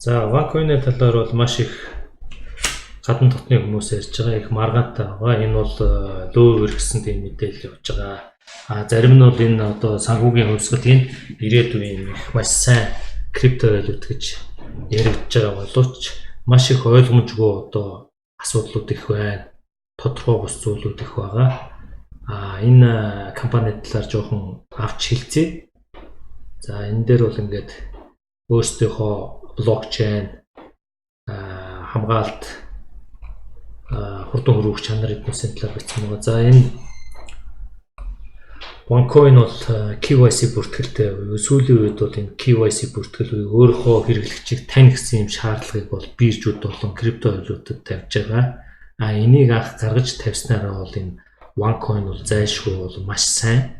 За, OneCoin-ийн талаар бол маш их гадна дотны хүмүүс ярьж байгаа, их маргаантай байгаа. Энэ бол лөө өргөсөн тийм мэдээлэл явж байгаа. Зарим нь бол энэ одоо санхүүгийн хувьсгалын ирээдүйн их маш сайн крипто валют гэж яригдж байгаа боловч маш их ойлгомжгүй одоо асуудлууд их байна. Тодорхой бус зүйлүүд их байгаа. Энэ компани талаар жоохон авч хэлцээ. За, энэ дээр бол ингээд өөрсдийнхөө блокчейн хамгаалалт хурдан хөрвөх чанар эднүсийн талаар бичсэн байгаа. За, энэ OneCoin бол KYC бүртгэлтэй. Сүүлийн үед бол энэ KYC бүртгэл өөрийнхөө хэрэглэгчийг тань гэсэн юм шаардлагыг бол биржүүд болон крипто валютад тавьж байгаа. Энийг анх гаргаж тавьснараа бол энэ OneCoin бол зайлшгүй бол маш сайн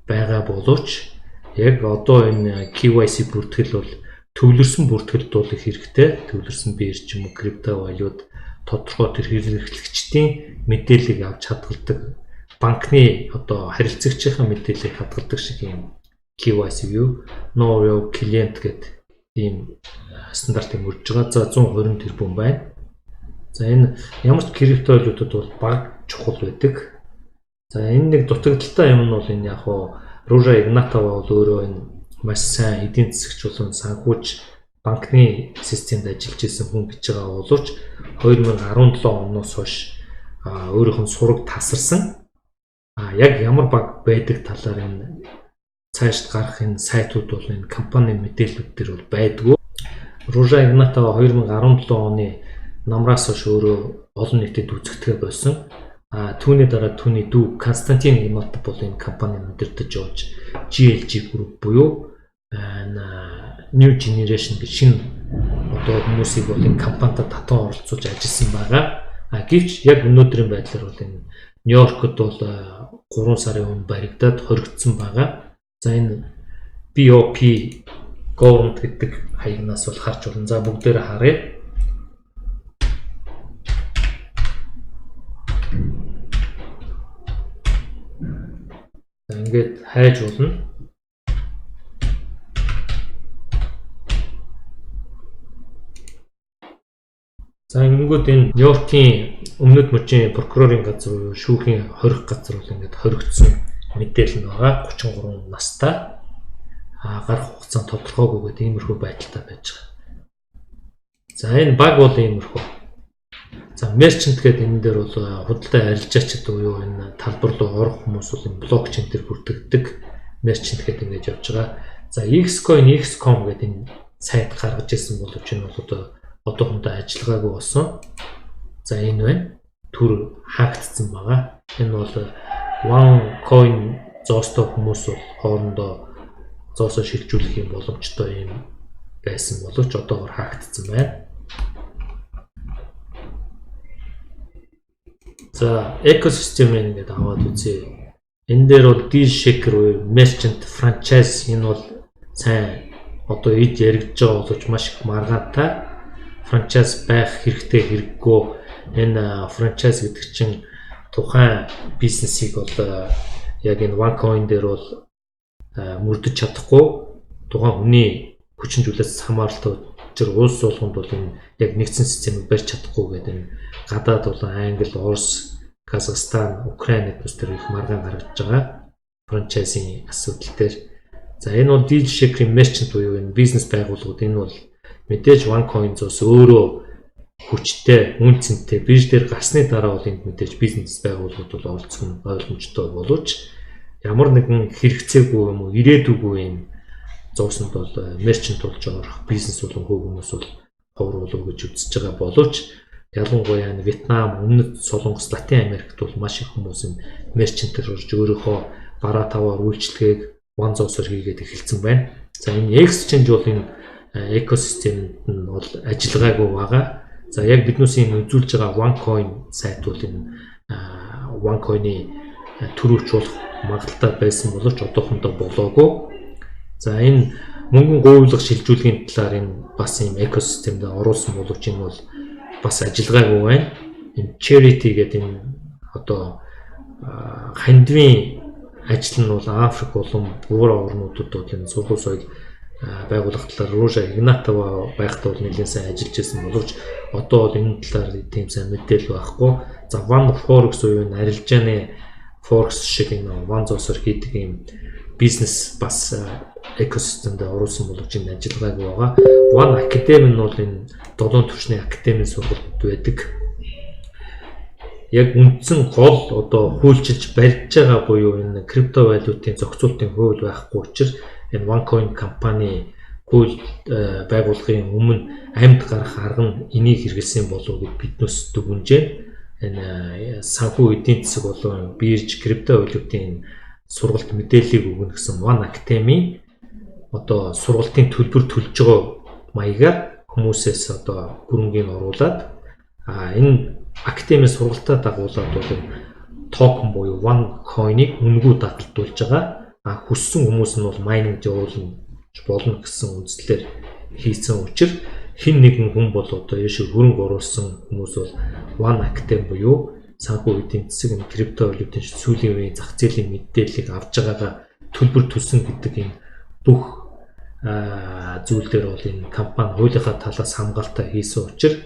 байгаа боловч яг одоо энэ KYC бүртгэл бол төвлөрсөн бүртгэлд бол их хэрэгтэй. Төвлөрсөн бирж юм уу крипто валют тодорхой тэр хэрэглэгчдийн мэдээллийг авч хадгалдаг банкны одоо харилцагчийн мэдээллийг хадгалдаг шиг юм KYC view know your client гэдэг ийм стандартыг мөрж байгаа. За, 120 тэрбум байна. За, энэ ямар ч крипто валютад бол баг чухал байдаг. За, энэ нэг дутагдaltaй юм нь бол энэ яг Ружа Игнатова бол өөрөө энэ маш сайн эдийн засагч болон санхүүж банкны системд ажиллаж исэн хүн гэж байгаа боловч 2017 оноос хойш өөрийнх нь сураг тасарсан. Яг ямар баг байдаг талаар энэ цаашд гарах энэ сайтууд бол энэ компани мэдээллүүд дээр бол байдгүй. Ружа Игнатова 2017 оны намраас хойш өөрөө олон нийтэд үзэгдэхэ болсон. Түүний дараа түүний дүү Константин Игнатов бол энэ компани удирдах явж GLG Group буюу New Generation гэж шинэ одоо хүмүүсийг бол энэ компанид татан оролцуулж ажилласан байгаа. Гэвч яг өнөөдрийн байдлаар бол энэ Нью-Йоркод бол 3 сарын өмнө баригдаад хоригдсон байгаа. За, энэ BOP government гэдэг хаягнаас бол харж болно. За, бүгдээрээ харъя. За, ингээд хайж болно. За, ингэнгүүт энэ Нью-Йоркийн өмнөд мужийн прокурорын газар шүүхийн хорих газар бол ингээд хоригдсон мэдээлэл нь байгаа. 33 настай. Гарах хугацаа тодорхойгүй гэдэг иймэрхүү байдалтай байж байгаа. За, энэ баг бол иймэрхүү. За, merchant гэдэг энэ дээр бол худалдаа арилжаачид буюу энэ талбар руу орох хүмүүс бол энэ блокчейн дээр бүрдэгдэг merchant гэдэг ингэж явж байгаа. За, Xcoin, Xcom гэдэг энэ сайт гаргаж ирсэн боловч энэ бол одоохондоо ажиллагаагүй болсон. За, энэ байна. Түр хаагдсан байгаа. Энэ бол OneCoin зоостой хүмүүс бол хоорондоо зоосоо шилжүүлэх юм боломжтой юм байсан боловч одоогоор хаагдсан байна. За, экосистемийг ингээд аваад үзье. Энэ дээр бол deal shaker буюу merchant franchise энэ бол сайн одоо эд яригдж байгаа боловч маш их маргаантай. Франчайз байх хэрэгтэй хэрэггүй. Энэ франчайз гэдэг чинь тухайн бизнесийг бол яг энэ OneCoin дээр бол мөрдөж чадахгүй. Тухайн хүний хүчин зүйлээс хамааралтай улс болгонд бол энэ яг нэгдсэн системийг барьж чадахгүй гэдэг энэ гадаад бол Англи, Орос, Казахстан, Украин эднес төр их маргаан гаргаж байгаа франчайзын асуудал дээр. За, энэ бол deal shaker merchant буюу энэ бизнес байгууллагууд энэ бол мэдээж OneCoin зоос өөрөө хүчтэй, үн цэнтэй бирж дээр гарсны дараа бол энд мэдээж бизнес байгууллагууд бол оролцох нь ойлгомжтой боловч ямар нэгэн хэрэгцээгүй юм уу, ирээдүйгүй юм зоосонд бол merchant болж орох бизнес болон хөв хүмүүс бол ховруулуу гэж үзэж байгаа боловч ялангуяа Вьетнам, Өмнөд Солонгос, Латин Америкт бол маш их хүмүүс энэ merchant-ээр орж өөрийнхөө бараа таваар үйлчлэгийг one зоосоор хийгээд эхэлсэн байна. За, энэ exchange бол энэ экосистемд нь бол ажиллагаагүй байгаа. За, яг биднүүсийн үзүүлж байгаа OneCoin сайт бол энэ OneCoin-ы төрүүлж магадaltaй байсан боловч одоохондоо болоогүй. За, энэ мөнгөн гуйлах шилжүүлгийн талаар энэ бас ийм экосистемд оруулсан боловч энэ бол бас ажиллагаагүй байна. Энэ charity гэдэг энэ одоо хандивын ажил нь бол Африк болон Уур орнуудад бол энэ сургууль соёл байгуулах талаар Ruja Ignatova байхдаа бол нэлээд сайн ажиллаж байсан боловч одоо бол энэ талаар тийм сайн мэдээлэл байхгүй. За One Forex уу энэ арилжааны Forex шиг энэ One Zos-оор хийдэг юм бизнес бас экосистемд оруулсан боловч энэ ажиллагаагүй байгаа. One Academy нь бол энэ долоон түвшний академийн сургалт байдаг. Яг үндсэн гол одоо хүүлчилж барьж байгаа буюу энэ криптовалютын зохицуултын хууль байхгүй учраас энэ OneCoin компани хууль байгуулахын өмнө амьд гарах арга нь энийг хэрэгэлсэн болов гэд биднээс дүгнжээ. Энэ санхүү эдийн засаг болон бирж криптовалютын сургалт мэдээллийг өгнө гэсэн One Academy одоо сургалтын төлбөр төлж байгаа маягаар хүмүүсээс одоо хөрөнгөний оруулаад энэ Academy сургалтаа дагуулад бол токен буюу OneCoin-ыг үнэгүй дагалдуулж байгаа. Хүссэн хүмүүс нь бол майнинг явуулна болно гэсэн үндслээр хийсэн учраас хэн нэгэн хүн бол одоо яшээ хөрөнгө оруулсан хүмүүс бол One Academy буюу санхүү эдийн засаг криптовалютын сүүлийн үеийн зах зээлийн мэдээллийг авж байгаагаа төлбөр төлсөн гэдэг энэ бүх зүйлдер бол энэ компани хуулийнхаа талаас хамгаалалтаа хийсэн учраас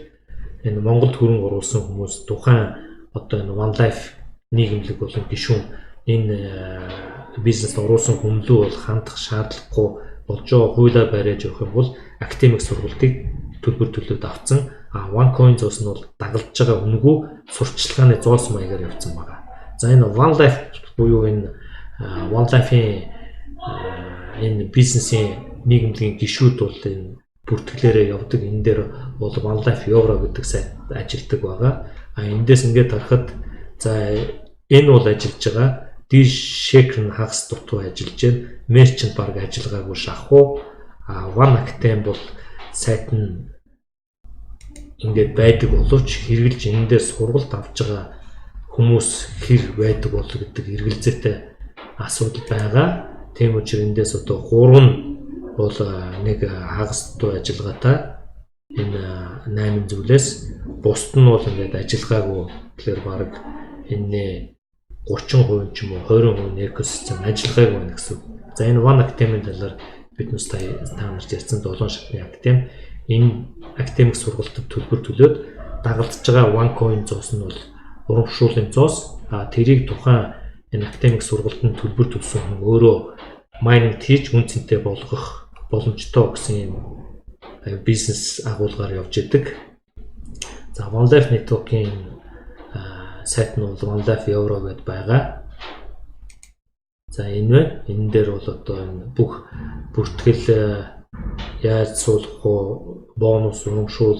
энэ Монголд хөрөнгө оруулсан хүмүүс тухайн одоо энэ One Life нийгэмлэг болон гишүүн энэ бизнест оруулсан хүмүүлүү бол хандах шаардлагагүй болж байгаа хуулиар бариад явах юм бол академик сургалтыг төлбөр төлөөд авцсан. OneCoin зоос нь бол дагалдж байгаа үнэгүй сурчлагын зоос маягаар явцсан байгаа. За энэ One Life буюу энэ One Life-ийн энэ бизнесийн нийгэмлэгийн гишүүд бол энэ бүртгэлээрээ явдаг. Энэ дээр бол One Life Euro гэдэг сайт ажилладаг байгаа. Эндээс ингээд харахад за энэ бол ажиллаж байгаа. D-Shaker нь хагас дутуу ажиллаж байна. Merchant баг ажиллагаагүй шахуу. One Academy бол сайт нь ингээд байдаг боловч хэрэгжилж энэ дээр сургалт авч байгаа хүмүүс хэр байдаг бол гэдэг эргэлзээтэй асуудал байгаа. Тийм учраас эндээс одоо 3 нь бол нэг хагас дутуу ажиллагаатай энэ 8 зүйлээс бусд нь бол ингээд ажиллагаагүй тэгэхээр баг энэ 30% ч юм уу 20% экосистем ажиллагаагүй байна гэсэн. За энэ One Academy талаар биднээс та нарт ярьсан 7 шатны академи энэ академик сургалтад төлбөр төлөөд дагалдж байгаа OneCoin зоос нь бол урамшууллын зоос. Тэрийг тухайн энэ академик сургалтанд төлбөр төлсөн хүн өөрөө майнинг хийж үн цэнтэй болгох боломжтой гэсэн юм бизнес агуулгаар явж идэг. За One Life Network-ийн сайт нь бол One Life Euro гэдээ байгаа. За энэ дээр бол одоо энэ бүх бүртгэл яаж суулгах уу, бонус урамшуул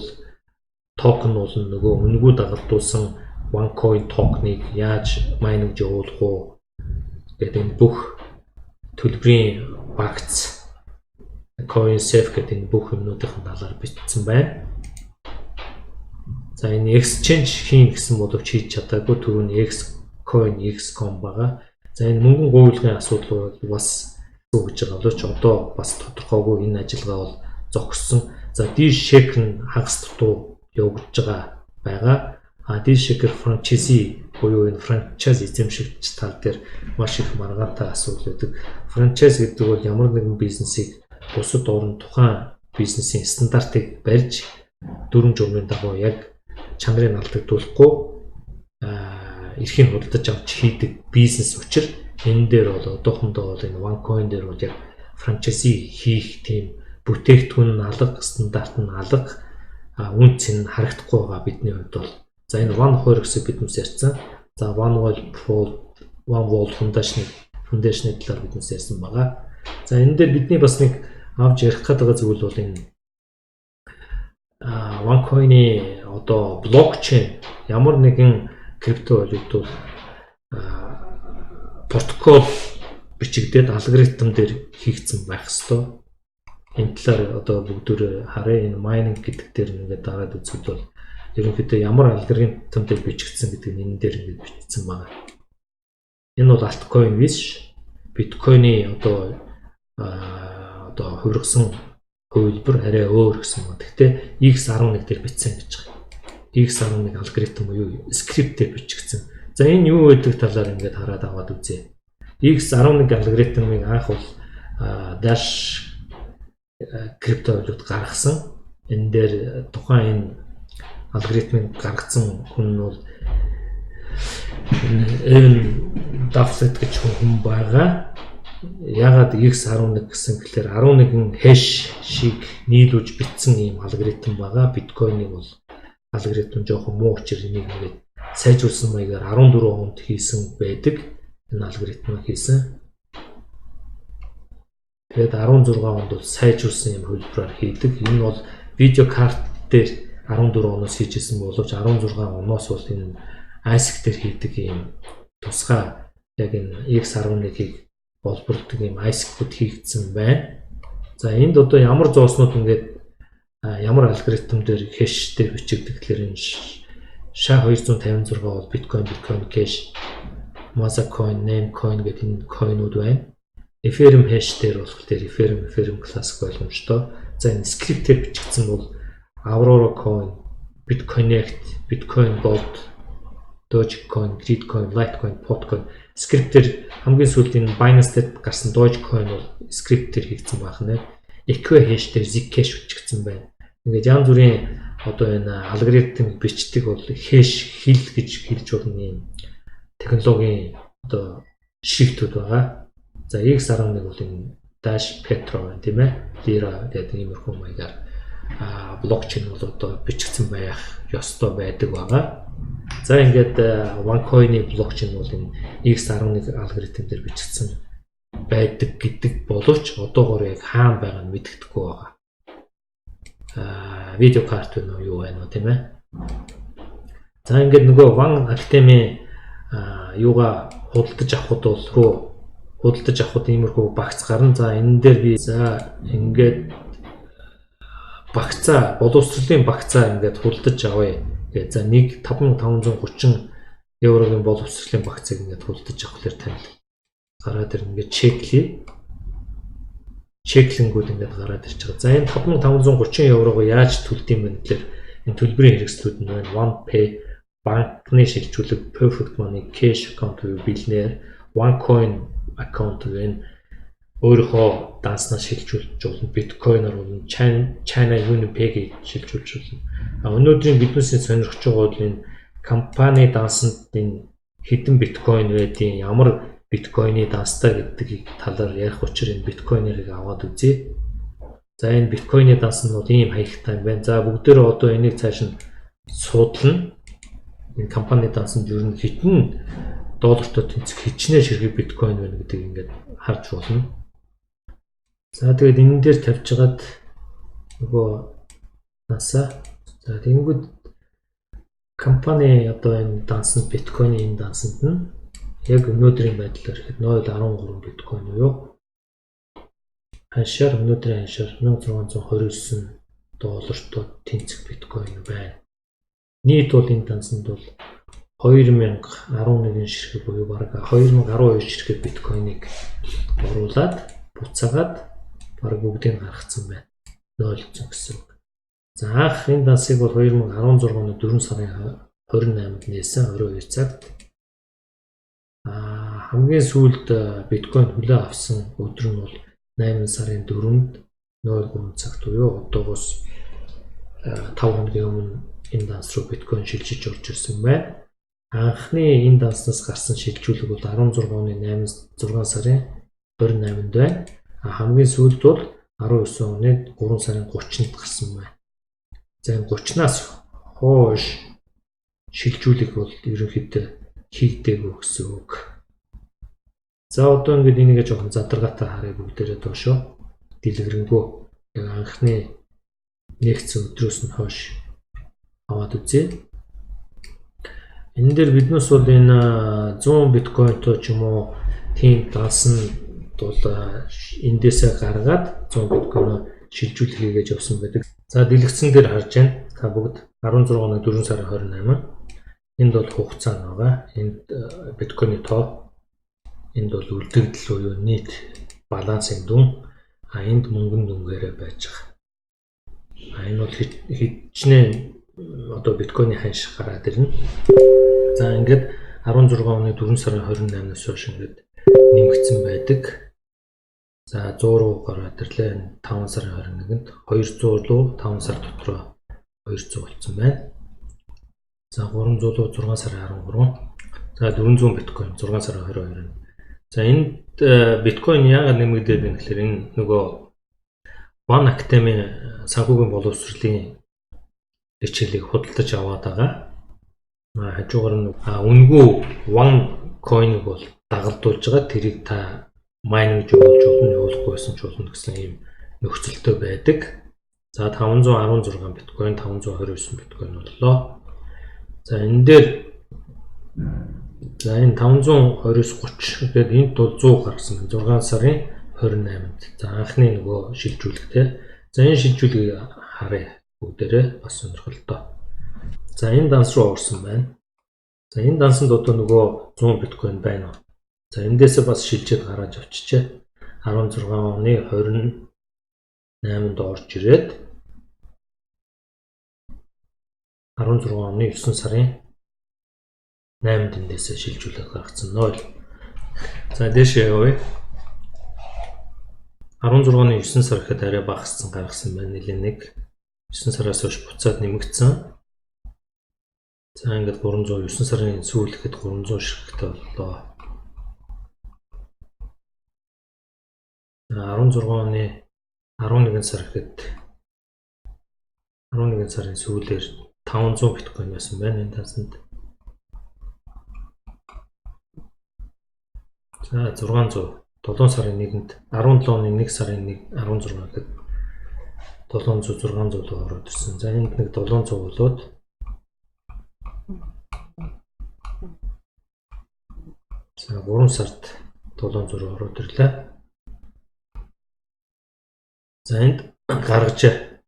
токен бол нөгөө үнэгүй дагалдуулсан OneCoin токеныг яаж майнинг явуулах уу гэдэг энэ бүх төлбөрийн багц CoinSafe гэдэг энэ бүх юмнуудын талаар бичсэн байна. За энэ exchange хийн гэсэн боловч хийж чадаагүй түрүүний Xcoin, Xcom байгаа. За энэ мөнгөн гуйлгын асуудал бас өгж байгаа боловч одоо бас тодорхойгүй энэ ажиллагаа бол зогссон. За D-Shaker нь хагас дутуу явагдаж байгаа. D-Shaker franchise буюу энэ франчайз эзэмшигч тал дээр маш их маргаантай асуудал үүдэг. Франчайз гэдэг бол ямар нэгэн бизнесийг бусад орн тухайн бизнесийн стандартыг барьж дүрм журмын дагуу яг чанарыг алдагдуулахгүй эрхийг худалдаж авч хийдэг бизнес учраас энэ дээр бол одоохондоо бол энэ OneCoin дээр бол яг франчайзи хийх тийм бүтээгдэхүүн алга, стандарт нь алга, үн цэн нь харагдахгүй байгаа бидний хувьд бол. За энэ One Forex-ийг биднээс ярьсан. За One World Foundation-ы талаар биднээс ярьсан байгаа. За энэ дээр бидний бас нэг авч ярих гэдэг зүйл бол энэ OneCoin-ы одоо блокчейн ямар нэгэн криптовалют бол протокол бичигдээд алгоритм дээр хийгдсэн байх ёстой. Энэ талаар одоо бүгдөө харъя. Энэ майнинг гэдэг дээр ингээд дараад үзвэл бол ерөнхийдөө ямар алгоритм дээр бичигдсэн гэдэг нь энэ дээр ингээд бичсэн байна. Энэ бол altcoin биш. Биткойны одоо хувиргасан хувилбар арай өөр гэсэн юм. Гэхдээ X11 дээр бичсэн гэж байгаа. X11 алгоритм буюу скриптээр бичигдсэн. За энэ юу гэдэг талаар ингээд хараад аваад үзье. X11 алгоритмыг анх бол Dash криптовалют гаргасан. Энэ дээр тухайн энэ алгоритмыг гаргасан хүн нь бол Evan Dafset гэж хүн байгаа. Ягаад X11 гэсэн гэхээр 11 хэш шиг нийлүүлж бичсэн ийм алгоритм байгаа. Биткойныг бол алгоритм жоохон муу учраас энийг ингээд сайжруулсан маягаар 14 онд хийсэн байдаг. Энэ алгоритмыг хийсэн. Тэгээд 16 онд бол сайжруулсан юм хөлбраар хийдэг. Энэ бол видео карт дээр 14 оноос хийжсэн боловч 16 оноос бол энэ ASIC дээр хийдэг юм тусгай яг энэ X11-ийг болбордог юм ASIC-ууд хийгдсэн байна. За энд одоо ямар зооснууд ингээд ямар алгоритм дээр хэш дээр бичигдэх гэхээр энэ SHA-256 бол биткойн кэш, Mazacoin, Namecoin гэдэг энэ койнууд байна. Ethereum hash дээр болох дээр Ethereum classic боломжтой. За энэ скриптээр бичигдсэн бол Aurora coin, BitConnect, Bitcoin Gold, Dogecoin, Gridcoin, Litecoin, Potcoin скриптээр хамгийн сүүлийн Binance дээр гарсан Dogecoin бол скриптээр хийгдсэн байна. Equihash дээр Zcash бичигдсэн байна. Ингээд янз бүрийн одоо энэ алгоритм бичдэг бол хэш хил гэж хэлж болно юм технологийн одоо шрифтүүд байгаа. За X11 бол энэ Dash Petro байна тийм ээ. Lira гэдэг иймэрхүү маягаар блокчейн бол одоо бичигдсэн байх ёстой байдаг байгаа. За ингээд OneCoin-ийн блокчейн бол энэ X11 алгоритм дээр бичигдсэн байдаг гэдэг боловч одоогоор яг хаана байгаа нь мэддэхгүй байгаа. Видео карт вэ юу байна тийм ээ. За ингээд нөгөө One Academy юугаа худалдаж авахд иймэрхүү багц гарна. За энэ дээр би за ингээд багцаа боловсролын багцаа ингээд худалдаж авъя гэж за 1530 еврогийн боловсролын багцыг ингээд худалдаж авахлаар танил гараад ирнэ. Ингээд чеклингүүд ингээд гараад ирж байгаа. За энэ 1530 еврого яаж төлдөг юм бэ гэхээр энэ төлбөрийн хэрэгслүүд нь байна. OnePay, банкны шилжүүлэг, Perfect Money, Cash account буюу биллнээр, OneCoin аккаунт вэ өөрийнхөө данснаа шилжүүлж болно. Биткойноор болно. China UnionPay-ийг шилжүүлж болно. Өнөөдрийн бизнесийн сонирхож байгаа бол энэ компани дансанд энэ хэдэн биткойн байдیں۔ Ямар биткойны данстай гэдгийг талаар ярих учраас энэ биткойныг аваад үзье. За энэ биткойны данс нь бол ийм хаягтай юм байна. За бүгдээрээ одоо энийг цааш нь судална. Энэ компани дансанд ер нь хитэн доллартай тэнцэх хичнээн ширхэг биткойн байна гэдгийг ингээд харж болно. За тэгээд энэ дээр тавьж хагаад нөгөө насаа за тэгэнгүүт компани одоо энэ дансанд биткойны энэ дансанд нь яг өнөөдрийн байдлаар ихэд 0.13 биткойн уу өнөөдрийн ханшаар 1629 доллартай тэнцэх биткойн байна. Нийт бол энэ дансанд бол 2011 ширхэг буюу бараг 2012 ширхэг биткойныг оруулаад буцаагаад бараг бүгдийг гаргацсан байна. 0 гэсэн үг. За анх энэ дансыг бол 2016 оны 4 сарын 28-нд нээсэн 22 цагт. Хамгийн сүүлд биткойн хүлээн авсан өдөр нь бол 8 сарын 4-нд 03 цагт буюу одоогоос 5 хоногийн өмнө энэ данс руу биткойн шилжиж орж ирсэн байна. Анхны энэ данснаас гарсан шилжүүлэг бол 16 оны 6 сарын 28-нд байна. Хамгийн сүүлд бол 19 оны 3 сарын 30-нд гарсан байна. За энэ 30-наас хойш шилжүүлэг бол ерөнхийдөө хийгдээгүй гэсэн үг. За одоо ингээд энийг жоохон задаргаатай харъя бүгдээрээ доошоо дэлгэрэнгүй яг анхны нэгдсэн өдрөөс нь хойш аваад үзье. Энэ дээр биднес бол энэ 100 биткойнтой ч юм уу тийм дансан бол эндээсээ гаргаад 100 биткойноо шилжүүлэх хийгээд явсан байдаг. За дэлгэцэн дээр харж байна. Та бүгд 16 оны 4 сарын 28. Энд бол хугацаа нь байгаа. Энд биткойны тоо, энд бол үлдэгдэл буюу нийт балансын дүн, энд мөнгөн дүнгээрээ байж байгаа. Энэ бол хичнээн одоо биткойны ханш гараад ирнэ. За ингээд 16 оны 4 сарын 28-наас хойш ингээд нэмэгдсэн байдаг. За 100 руу гараад ирлээ 5 сарын 21-нд 200 руу 5 сар дотроо 200 болсон байна. За 300 руу 6 сарын 13. За 400 биткойн 6 сарын 22-нд. За энд биткойн яагаад нэмэгдээд байна гэхээр энэ нөгөө One Academy санхүүгийн боловсролын хичээлийг худалдаж аваад байгаа. Хажуугаар нь үнэгүй One Coin-ыг бол дагалдуулж байгаа. Тэрийг та майнинг жуулж явуулахгүй байсан ч болно гэсэн ийм нөхцөлтэй байдаг. За 516 биткойн, 529 биткойн боллоо. За энэ дээр за энэ 529.30 гэдэг энд бол 100 гарсан 6 сарын 28-нд. За анхны нөгөө шилжүүлэгтэй. За энэ шилжүүлгийг харъя бүгдээрээ бас сонирхолтой. За энэ данс руу орсон байна. За энэ дансанд одоо нөгөө 100 биткойн байна. За эндээсээ бас шилжээд гараад авчижээ. 16 оны 28-нд орж ирээд 16 оны 9 сарын 8-нд эндээсээ шилжүүлээд гаргацсан 0. За дээшээ явъя. 16 оны 9 сар гэхэд арай багассан гаргасан байна. Нэлээд 9 сараас хойш буцаад нэмэгдсэн. За ингээд 300 9 сарын сүүл гэхэд 300 ширхэгтэй боллоо. 16 оны 11 сар гэхэд 11 сарын сүүлээр 500 биткойн байсан байна энэ тасанд. За 600 7 сарын 1-нд 17 оны 1 сарын 1 16 гэхэд 700 600 руу ороод ирсэн. За энд нэг 700 болоод за 3 сард 700 руу ороод ирлээ. За энд гаргажээ.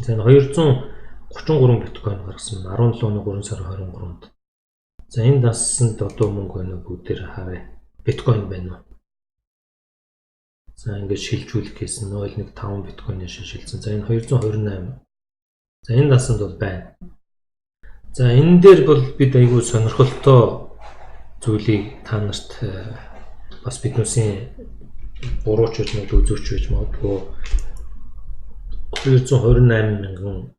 За энэ 233 биткойн гаргасан 17 оны 3 сарын 23-нд. За энэ дансанд одоо мөнгө байна уу бүгдээр харъя. Биткойн байна уу? За ингээд шилжүүлэх гэсэн 0.15 биткойн шилжүүлсэн. За энэ 228. За энэ дансанд бол байна. За энэ дээр бол бид айгүй сонирхолтой зүйлийг та нарт бас биднээсийн бурууч гэж үзүүч гэж магадгүй 228 мянган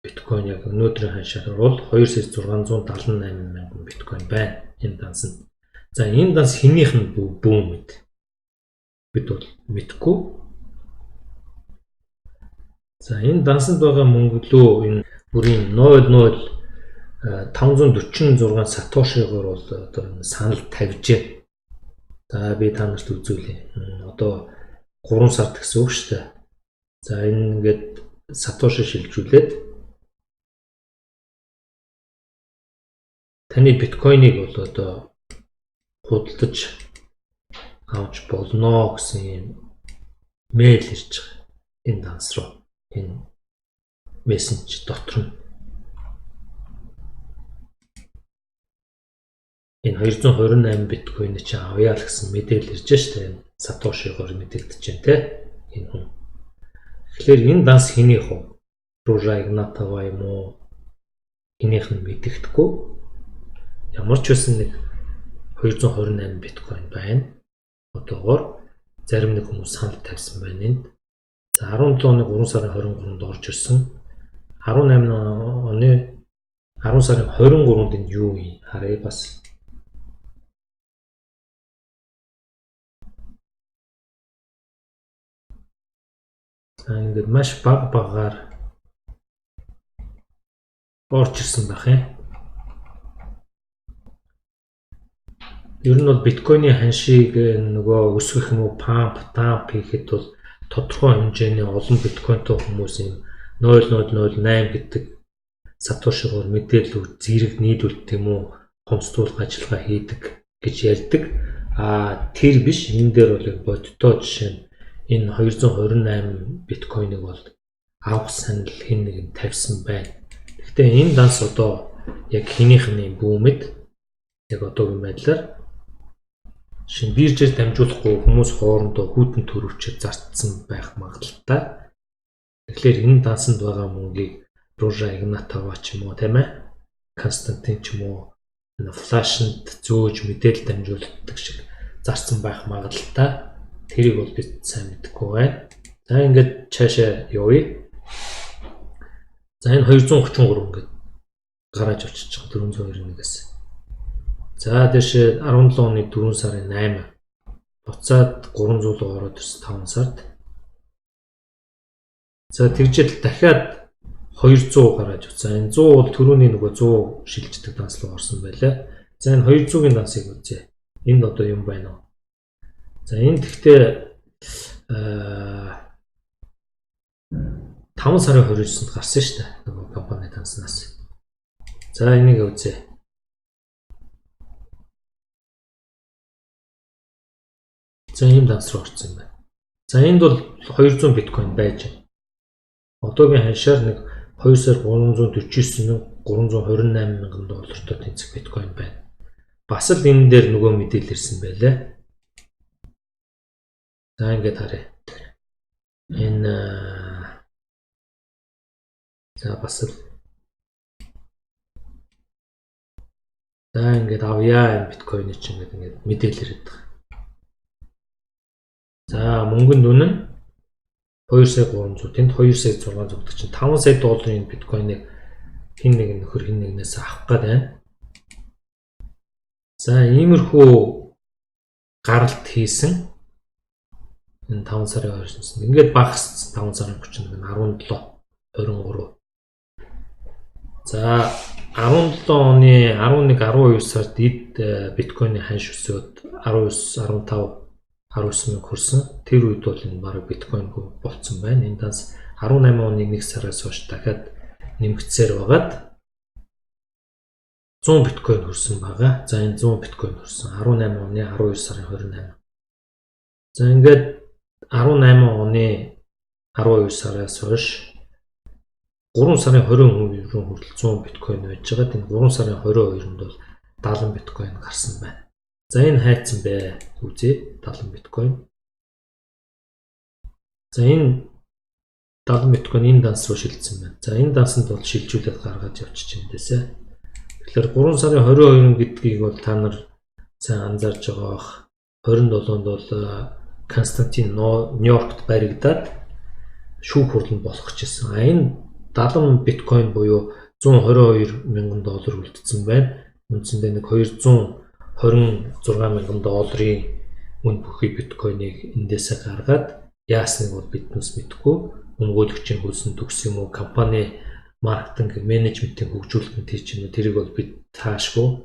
биткойн яг өнөөдрийн ханшаар бол 2,678 мянган биткойн байна энэ дансанд. За энэ данс хинийх нь бүү мэд. Бид бол мэдгүй. За энэ дансанд байгаа мөнгө лөө энэ бүрийн 0,0546 сатошигоор бол одоо санал тавьжээ. За би та нарт үзүүлье. Одоо 3 сард гэсэн үг шүү дээ. За энэ ингээд сатоши шилжүүлээд таны биткойныг бол одоо худалдаж авч болно гэсэн юм мэйл ирж байгаа. Энэ данс руу энэ мессенж дотор нь энэ 228 биткойн чи авъя л гэсэн мэдээлэл ирж штэ. Сатошигоор мэдээлдэж байна те. Энэ хүн. Тэгэхээр энэ данс хинийх вэ? Ружа Игнатова юм уу? Хинийх нь мэдэгдэхгүй. Ямар ч байсан нэг 228 биткойн байна. Одоогоор зарим нэг хүмүүс санал тавьсан байна энд. За 17 оны 3 сарын 23-нд орж ирсэн. 18 оны 10 сарын 23-нд энэ юу юм? Харъя бас. Ингээд маш багаар орж ирсэн байх юм. Ер нь бол биткойны ханшийг нөгөө өсгөх юм уу памп хийхэд бол тодорхой хэмжээний олон биткойнтой хүмүүс юм 0.008 гэдэг сатошигоор мэдээлэл зэрэг нийлүүлдэг юм уу хомсдуулах ажиллагаа хийдэг гэж ярьдаг. Тэр биш энэ дээр бол бодиттой жишээ нь энэ 228 биткойныг бол авах санал хэн нэгэн тавьсан байна. Гэхдээ энэ данс одоо яг хинийх нь бүүмэд яг одоогийн байдлаар шинэ биржээр дамжуулахгүй хүмүүс хоорондоо хүүтэн төрөвчөд зарцсан байх магадaltaй. Тэгэхээр энэ дансанд байгаа мөнгийг Ружа Игнатова ч юм уу тийм ээ Константин ч юм уу флашнд зөөж мэдээлэл дамжуулдаг шиг зарцсан байх магадaltaй. тэрийг бол би сайн мэдэхгүй байна. За ингээд цаашаа явъя. За энэ 233 ингээд гараж очиж байгаа 491-ээс. За дээш 17 оны 4 сарын 8 буцаад 300 ороод ирсэн 5 сард. За тэгжэл дахиад 200 гараж уцаа. Энэ 100 бол түрүүний нөгөө 100 шилждэг данс руу орсон байлаа. За энэ 200-ийн дансыг үзье. Энд одоо юм байна уу? За энэ тэгтээ 5 сарын 29-нд гарсан шүү дээ. Нөгөө компани данснаас. За энийг үзье. За ийм данс руу орсон юм байна. За энд бол 200 биткойн байж байна. Одоогийн ханшаар нэг 2 сар 349,328 мянган доллартай тэнцэх биткойн байна. Бас л энэ дээр нөгөө мэдээлэл ирсэн байлаа. За ингээд харъя. Энэ за бас л за ингээд авъя энэ биткойны чинь ингээд мэдээлэл ирээд байгаа. За мөнгөнд үнэн 2 сая 300, тэнд 2 сая 600 гэдэг чинь 5 сая долларын биткойныг хин нэг нөхөр хин нэгнээс авах гээд байна. За иймэрхүү гаралт хийсэн энэ 5 сарын 29-нд ингээд багассан 5 сарын 31 17 23. За 17 оны 11 12 сард эд биткойны ханш өсөөд 19 15 19 мянга хүрсэн. Тэр үед бол энэ бараг биткойн болцсон байна. Энэ данс 18 оны 1 сараас хойш дахиад нэмэгдсээр байгаад 100 биткойн хүрсэн байгаа. За энэ 100 биткойн хүрсэн 18 оны 12 сарын 28. За ингээд 18 оны 12 сараас хойш 3 сарын 20 хүртэл 100 биткойн байж байгаа. Энэ 3 сарын 22-нд бол 70 биткойн гарсан байна. За энэ хайцсан бэ? Үзье 70 биткойн. За энэ 70 биткойн энэ данс руу шилжсэн байна. За энэ дансанд бол шилжүүлээд гаргаж явчих юм дэсэ. Тэгэхээр 3 сарын 22 гэдгийг бол та нар сайн анзаарж байгаа бах. 27-нд бол Константин Нью-Йоркт баригдаад шүүх хурланд болох гэжсэн. Энэ 70 биткойн буюу 122 мянган доллар үлдсэн байна. Үндсэндээ нэг 226 мянган долларын үн бүхий биткойныг эндээсээ гаргаад яасныг бол биднээс мэдэхгүй. Өмгөөлөгчийн хөлсөнд төгс юм уу, компани маркетинг менежментийн хөгжүүлэлтийн тийч юм тэрийг бол бид таашгүй.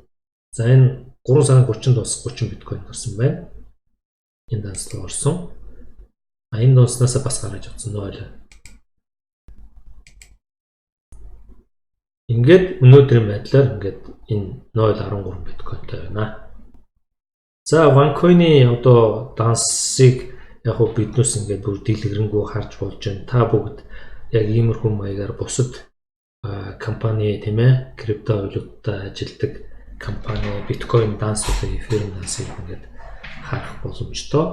За энэ 3 сарын 30-нд бас 30 биткойн гарсан байна. Энэ данс руу орсон. Энэ данснаас бас гараж авсан 0. Ингээд өнөөдрийн байдлаар ингээд энэ 0.13 биткойнтэй байна. За OneCoin-ы одоо дансыг яг хөө биднээс ингээд бүр дэлгэрэнгүй харж болж байна. Та бүгд яг иймэрхүү маягаар бусад компани тийм ээ криптовалютаар ажилладаг компани биткойн данс болон эфирийн дансыг ингээд харах боломжтой.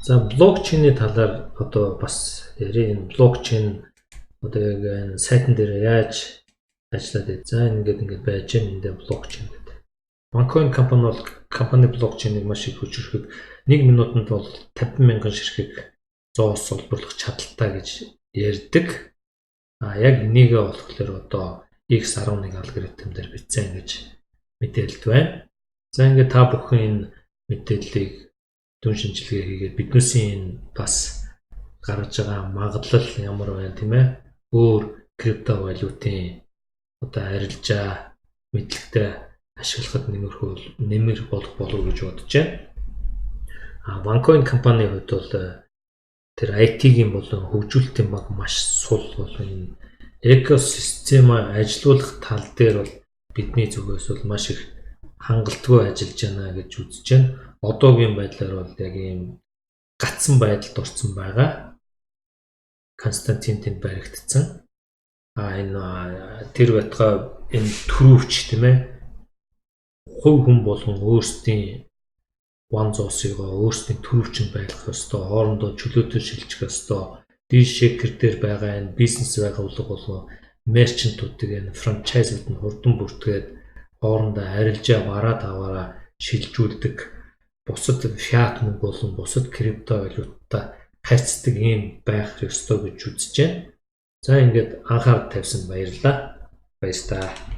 За блокчейний талаар одоо бас ярив. Энэ блокчейн одоо яг энэ сайтн дээр яаж ажиллаад байна. За ингээд байж байна. Энд блокчейн гэдэг. OneCoin компани бол компани блокчейнийг маш их хүчрхэг 1 минутанд бол 50 мянган ширхэг зоос олборлох чадaltaй гэж ярьдаг. Яг энийгээ болохоор одоо X11 алгоритм дээр бичсэн гэж мэдээлэлд байна. За ингээд та бүхэн энэ мэдээллийг дүн шинжилгээ хийгээд биднээсийн энэ бас гарч байгаа магадлал ямар байна тийм ээ? Өөр криптовалютын одоо арилжаа мэдлэгтэй ашиглахад нэмэр болох болов гэж бодож байна. OneCoin компани хувьд бол тэр IT-ийн болон хөгжүүлэлтийн баг маш сул болон энэ экосистем ажилуулах тал дээр бол бидний зүгээс бол маш их хангалтгүй ажиллаж байна гэж үзэж байна. Одоогийн байдлаар бол яг ийм гацсан байдалд орсон байгаа. Константин тэнд баригдсан. Энэ тэр байтугай энэ төрөвч тийм ээ хувь хүн болгон өөрсдийн ван зоосыгоо өөрсдийн төрөвчөнд байлгах ёстой, хоорондоо чөлөөтэй шилжих ёстой. Дишекер дээр байгаа энэ бизнес байгууллага болон мерчантуудыг энэ франчайзууд нь хурдан бүртгээд хоорондоо арилжаа бараад аваараа шилжүүлдэг бусад fiat мөнгө болон бусад крипто валюттай харьцдаг юм байх ёстой гэж үзэж байна. За ингээд анхаарал тавьсан баярлалаа. Баярлалаа.